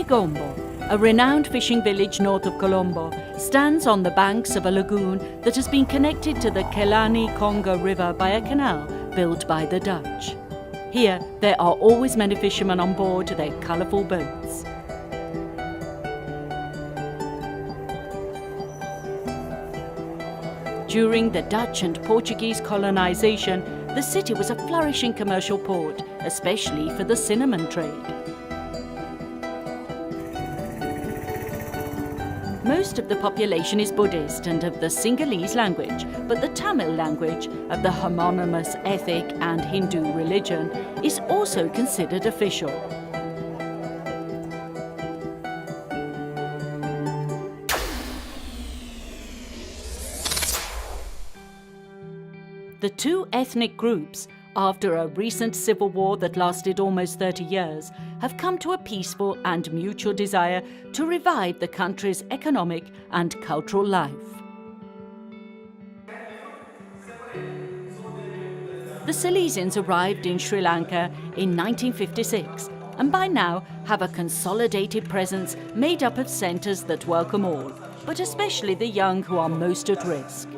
Negombo, a renowned fishing village north of Colombo, stands on the banks of a lagoon that has been connected to the Kelani-Congo River by a canal built by the Dutch. Here, there are always many fishermen on board their colourful boats. During the Dutch and Portuguese colonisation, the city was a flourishing commercial port, especially for the cinnamon trade. Most of the population is Buddhist and of the Sinhalese language, but the Tamil language, of the homonymous ethnic and Hindu religion, is also considered official. The two ethnic groups, after a recent civil war that lasted almost 30 years, have come to a peaceful and mutual desire to revive the country's economic and cultural life. The Silesians arrived in Sri Lanka in 1956 and by now have a consolidated presence made up of centres that welcome all, but especially the young who are most at risk.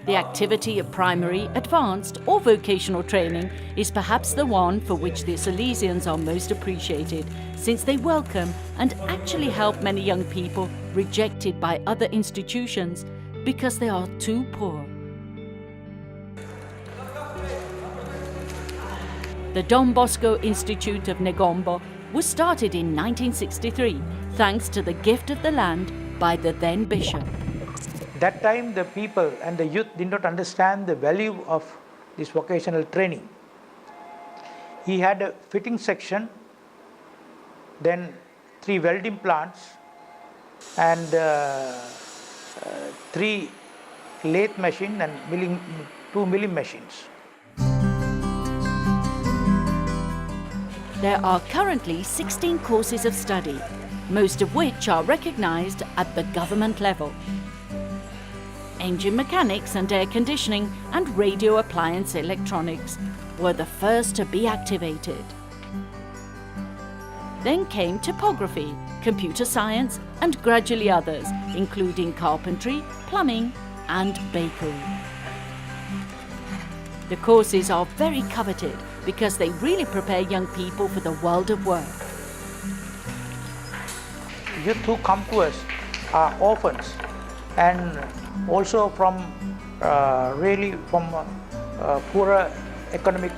The activity of primary, advanced or vocational training is perhaps the one for which the Silesians are most appreciated, since they welcome and actually help many young people rejected by other institutions because they are too poor. The Don Bosco Institute of Negombo was started in 1963 thanks to the gift of the land by the then bishop. That time the people and the youth did not understand the value of this vocational training. He had a fitting section, then 3 welding plants and 3 lathe machines and 2 milling machines. There are currently 16 courses of study, most of which are recognised at the government level. Engine mechanics and air conditioning and radio appliance electronics were the first to be activated. Then came topography, computer science and gradually others, including carpentry, plumbing and bakery. The courses are very coveted because they really prepare young people for the world of work. Youth who come to us are orphans and also from really from poorer economic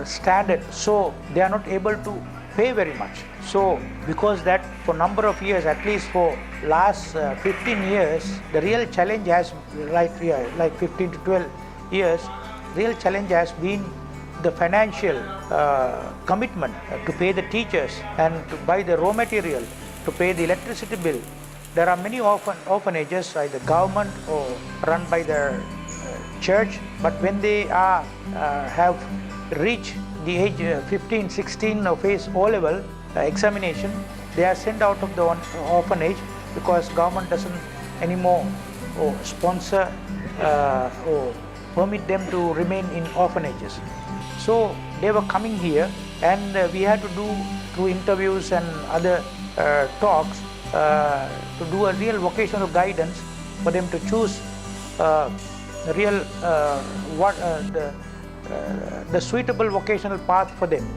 standard, so they are not able to pay very much. So because that for number of years, at least for last 15 years, the real challenge has like 15 to 12 years, real challenge has been the financial commitment to pay the teachers and to buy the raw material, to pay the electricity bill. There are many orphanages, either government or run by the church, but when they have reached the age 15, 16 or face O-level examination, they are sent out of the orphanage because government doesn't anymore sponsor or permit them to remain in orphanages. So they were coming here and we had to do through interviews and other talks to do a real vocational guidance for them to choose the suitable vocational path for them.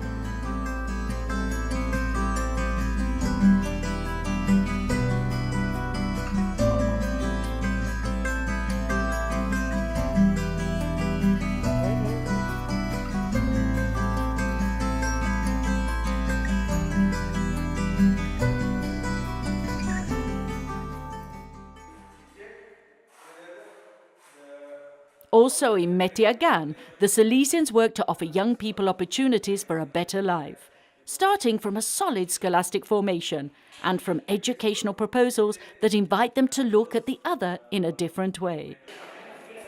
Also in Metiagan, the Silesians work to offer young people opportunities for a better life, starting from a solid scholastic formation and from educational proposals that invite them to look at the other in a different way,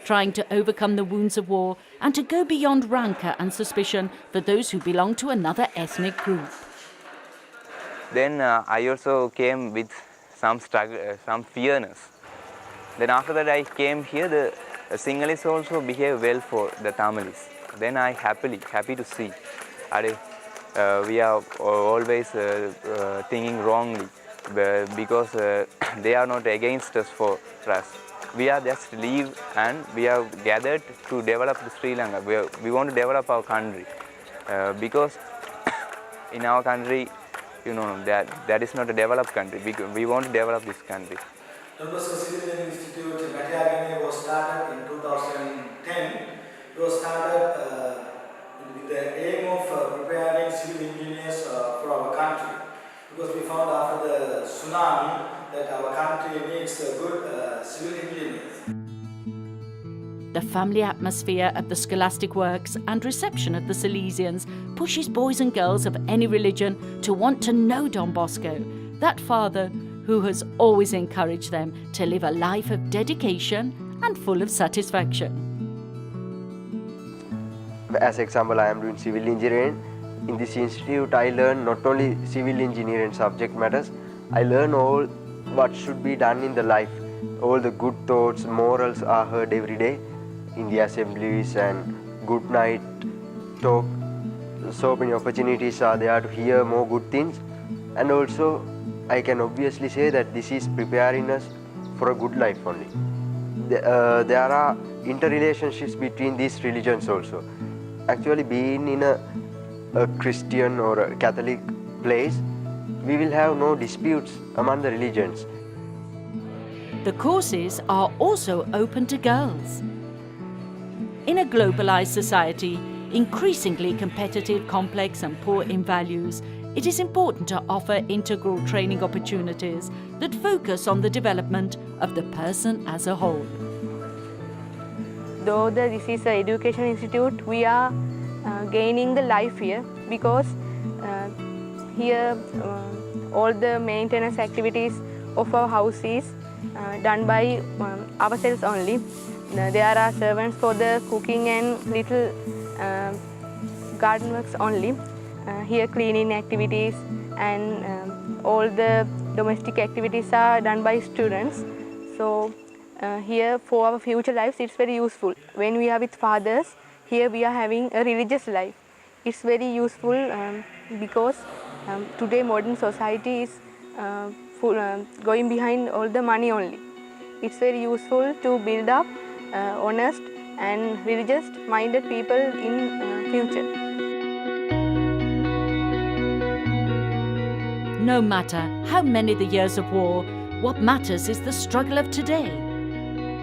trying to overcome the wounds of war and to go beyond rancor and suspicion for those who belong to another ethnic group. Then I also came with some struggle, some fearness. Then after that I came here, the Sinhalese also behave well for the Tamilis. Then I happy to see. we are always thinking wrongly because they are not against us for us. We are just live and we are gathered to develop the Sri Lanka. We want to develop our country because in our country, that is not a developed country. We want to develop this country. Don Bosco Civil Engineering Institute, Matiagane, was started in 2010. It was started with the aim of preparing civil engineers for our country. Because we found after the tsunami that our country needs good civil engineers. The family atmosphere of the scholastic works and reception of the Salesians pushes boys and girls of any religion to want to know Don Bosco, that father who has always encouraged them to live a life of dedication and full of satisfaction. As example, I am doing civil engineering. In this institute, I learn not only civil engineering subject matters, I learn all what should be done in the life. All the good thoughts, morals are heard every day in the assemblies and good night talk. So many opportunities are there to hear more good things, and also I can obviously say that this is preparing us for a good life only. There are interrelationships between these religions also. Actually, being in a Christian or a Catholic place, we will have no disputes among the religions. The courses are also open to girls. In a globalized society, increasingly competitive, complex and poor in values, it is important to offer integral training opportunities that focus on the development of the person as a whole. Though this is an education institute, we are gaining the life here because here all the maintenance activities of our house is done by ourselves only. There are servants for the cooking and little garden works only. Here cleaning activities and all the domestic activities are done by students. So here for our future lives it's very useful. When we are with fathers, here we are having a religious life. It's very useful because today modern society is going behind all the money only. It's very useful to build up honest and religious minded people in future. No matter how many the years of war, what matters is the struggle of today.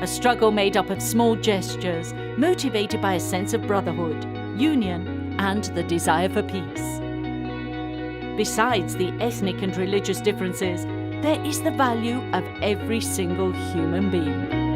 A struggle made up of small gestures, motivated by a sense of brotherhood, union, and the desire for peace. Besides the ethnic and religious differences, there is the value of every single human being.